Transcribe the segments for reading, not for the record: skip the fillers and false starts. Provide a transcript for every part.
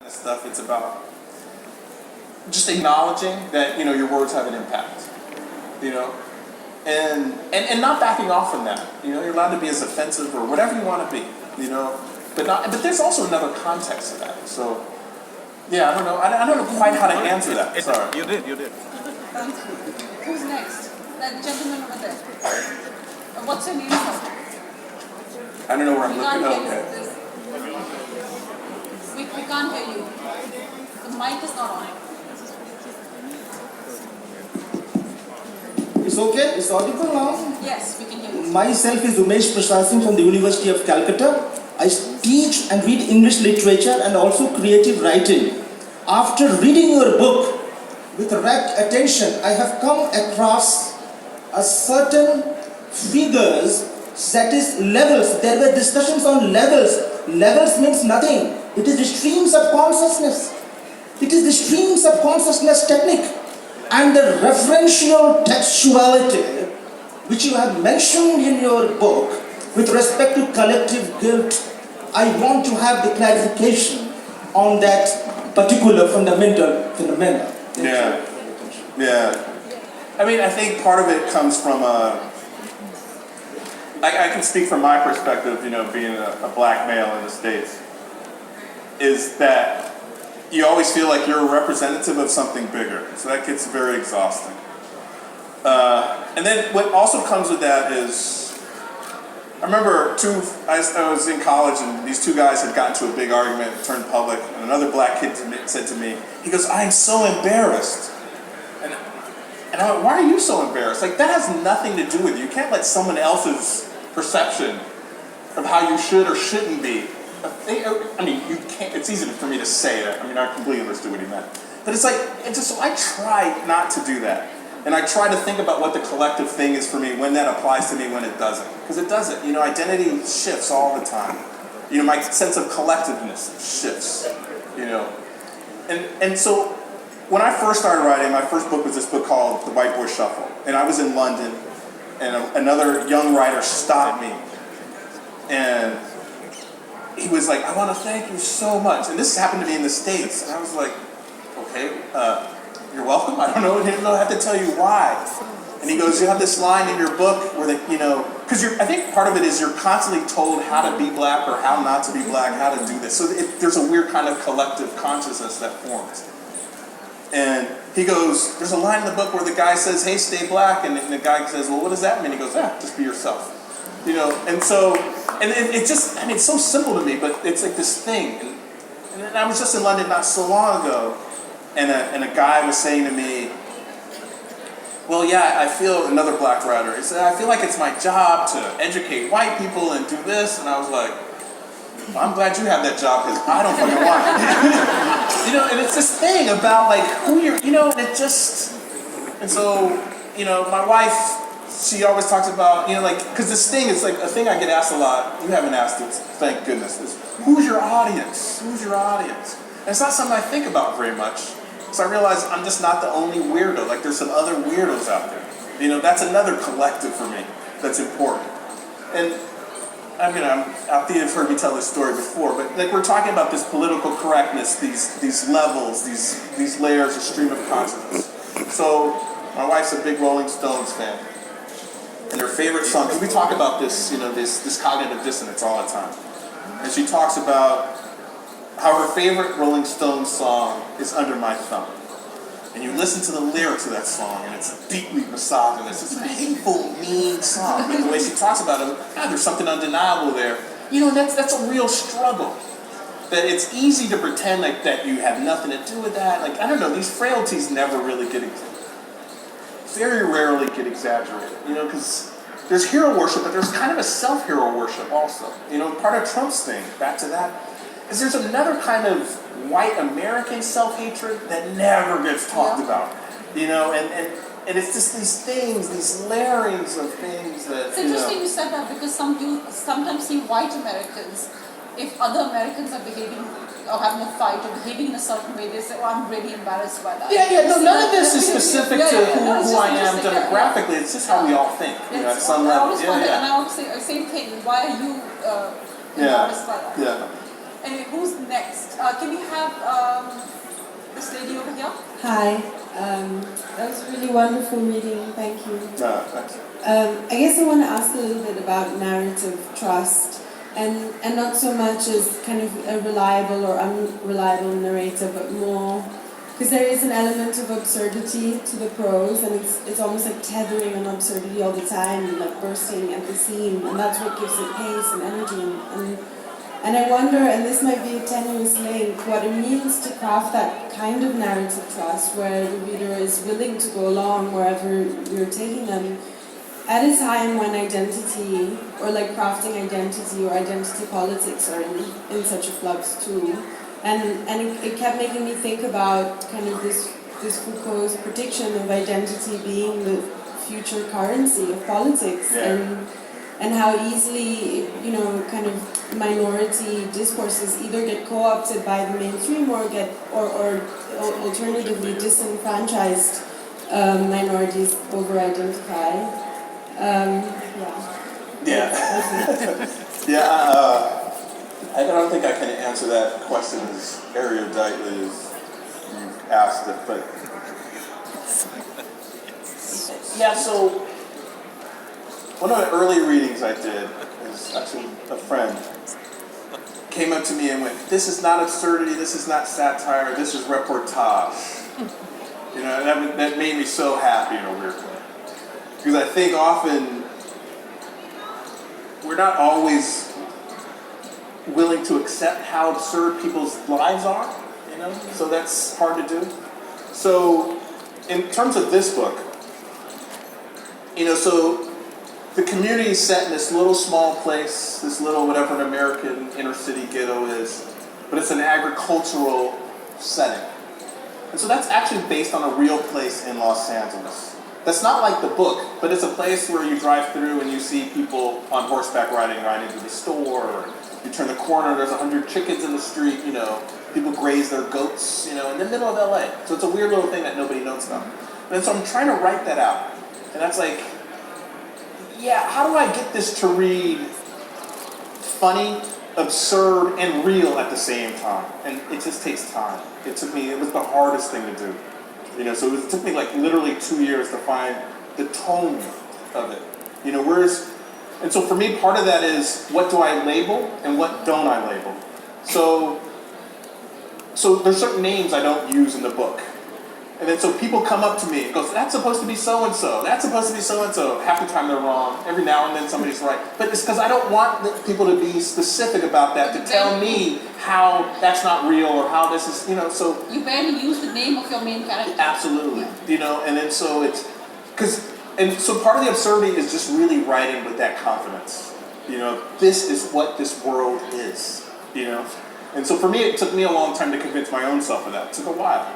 Stuff, it's about just acknowledging that, your words have an impact, and not backing off from that. You're allowed to be as offensive or whatever you want to be, but there's also another context to that. So, yeah, I don't know. I don't know quite how to answer that. Sorry. You did. Thank you. Who's next? That gentleman over there. What's your name, sir? I don't know where I'm We can't looking. hear Okay. you. We can't hear you. The mic is not on. It's okay? It's audible now? Yes, we can hear you. Myself is Umesh Prasad Singh from the University of Calcutta. I teach and read English literature and also creative writing. After reading your book with rapt attention, I have come across a certain figures, that is levels. There were discussions on levels. Levels means nothing. It is the streams of consciousness. It is the streams of consciousness technique and the referential textuality which you have mentioned in your book with respect to collective guilt. I want to have the clarification on that particular fundamental phenomena. Yeah. I mean, I think part of it comes from I can speak from my perspective, being a black male in the States, is that you always feel like you're a representative of something bigger. So that gets very exhausting. And then what also comes with that is, I remember I was in college and these two guys had gotten to a big argument, turned public, and another black kid said to me, he goes, "I am so embarrassed." And I went, "Why are you so embarrassed?" Like, that has nothing to do with you. You can't let someone else's perception of how you should or shouldn't be. I mean, you can't. It's easy for me to say that. I mean, I completely understood what he meant. But it's like, I try not to do that. And I try to think about what the collective thing is for me, when that applies to me, when it doesn't. Because it doesn't. Identity shifts all the time. My sense of collectiveness shifts. And so when I first started writing, my first book was this book called The White Boy Shuffle. And I was in London, and another young writer stopped me. And he was like, "I want to thank you so much." And this happened to me in the States. And I was like, "Okay, you're welcome. I don't know. I don't have to tell you why." And he goes, "You have this line in your book where because I think part of it is you're constantly told how to be black or how not to be black, how to do this. So there's a weird kind of collective consciousness that forms." And he goes, "There's a line in the book where the guy says, 'Hey, stay black.' And the guy says, 'Well, what does that mean?' He goes, 'Yeah, just be yourself.'" And so, and it just, it's so simple to me, but it's like this thing. And I was just in London not so long ago, and a guy was saying to me, "Well, yeah, I feel," another black writer, he said, "I feel like it's my job to educate white people and do this." And I was like, "Well, I'm glad you have that job, because I don't fucking want it." And it's this thing about like who you're, and it just, and so, my wife, she always talks about, because this thing is like a thing I get asked a lot. You haven't asked it, thank goodness. Is who's your audience? Who's your audience? And it's not something I think about very much. So I realize I'm just not the only weirdo. Like, there's some other weirdos out there. That's another collective for me that's important. And I mean, Althea has heard me tell this story before, but like, we're talking about this political correctness, these levels, these layers, a stream of consciousness. So my wife's a big Rolling Stones fan. And her favorite song, because we talk about this, this cognitive dissonance all the time. And she talks about how her favorite Rolling Stones song is Under My Thumb. And you listen to the lyrics of that song, and it's deeply misogynist. It's a hateful, mean song. But the way she talks about it, there's something undeniable there. That's a real struggle. That it's easy to pretend like that you have nothing to do with that. Like, I don't know, these frailties never really very rarely get exaggerated. Because there's hero worship, but there's kind of a self-hero worship also. Part of Trump's thing, back to that, is there's another kind of white American self-hatred that never gets talked about. And it's just these things, these layerings of things that, It's interesting you said that, because you sometimes see white Americans, if other Americans are behaving or having a fight or behaving in a certain way, they say, "Oh, I'm really embarrassed by that." No, none of this is specific to who I am demographically. It's just how we all think, at some level. And I always say the same thing. Why are you embarrassed by that? Yeah. And Can we have this lady over here? Hi, that was a really wonderful reading, thank you. Thanks. I guess I want to ask a little bit about narrative trust, and not so much as kind of a reliable or unreliable narrator, but more because there is an element of absurdity to the prose, and it's almost like tethering on absurdity all the time, like bursting at the seam, and that's what gives it pace and energy. And I wonder, and this might be a tenuous link, what it means to craft that kind of narrative trust where the reader is willing to go along wherever you're taking them at a time when identity, or like crafting identity or identity politics are in such a flux too. And it kept making me think about kind of this Foucault's prediction of identity being the future currency of politics. Yeah. And how easily, kind of minority discourses either get co-opted by the mainstream or alternatively disenfranchised minorities over-identify. I don't think I can answer that question as eruditely as you've asked it, but so one of the early readings I did is actually a friend came up to me and went, "This is not absurdity, this is not satire, this is reportage." And that made me so happy in a weird way. Because I think often we're not always willing to accept how absurd people's lives are, so that's hard to do. So in terms of this book, so the community is set in this little small place, this little whatever an American inner city ghetto is, but it's an agricultural setting. And so that's actually based on a real place in Los Angeles. That's not like the book, but it's a place where you drive through and you see people on horseback riding right into the store, or you turn the corner, there's 100 chickens in the street, people graze their goats, in the middle of LA. So it's a weird little thing that nobody knows about. And so I'm trying to write that out. And that's like, how do I get this to read funny, absurd, and real at the same time? And it just takes time. It was the hardest thing to do. So it took me like literally 2 years to find the tone of it. And so for me, part of that is, what do I label and what don't I label? So there's certain names I don't use in the book. And then so people come up to me and goes, "That's supposed to be so-and-so, that's supposed to be so-and-so." Half the time they're wrong. Every now and then somebody's right. But it's because I don't want people to be specific about that, to tell me how that's not real or how this is, so. You barely use the name of your main character. Absolutely. And then so it's, so part of the absurdity is just really writing with that confidence. This is what this world is, And so for me, it took me a long time to convince my own self of that. It took a while,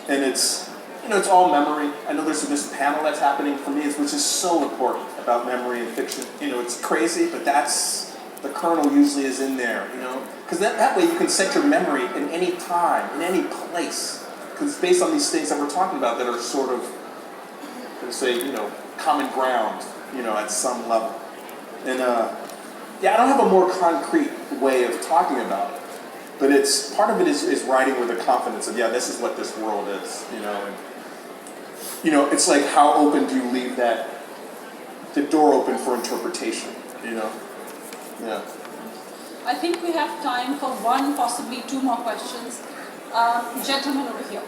And it's, it's all memory. I know there's this panel that's happening for me, which is so important about memory and fiction. It's crazy, but the kernel usually is in there, Because that way you can set your memory in any time, in any place. Because it's based on these things that we're talking about that are sort of, let's say, common ground, at some level. And I don't have a more concrete way of talking about it. But it's part of it is writing with the confidence of, this is what this world is, And, it's like, how open do you leave the door open for interpretation, Yeah. I think we have time for one, possibly two more questions. Gentleman over here.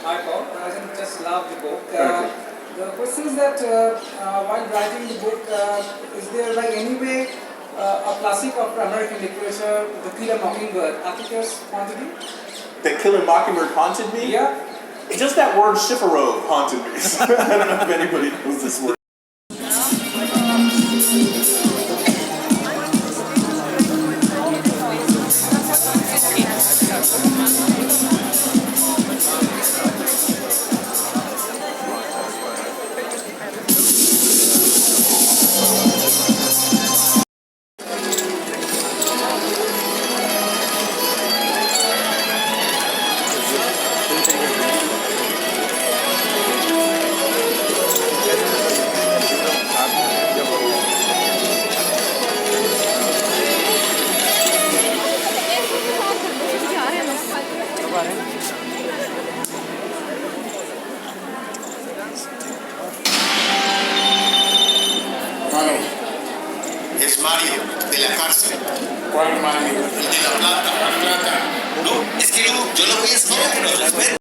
Hi Paul, I just love the book. The question is that while writing the book, is there like any way a classic of American literature, The Killer Mockingbird, Atticus haunted you? The Killer Mockingbird haunted me? Yeah. Just that word chiffaro haunted me. I don't know if anybody knows this word. es Mario, de la cárcel. ¿Cuál Mario? El de La Plata. ¿No? Es que yo lo voy a enseñar que nos respete.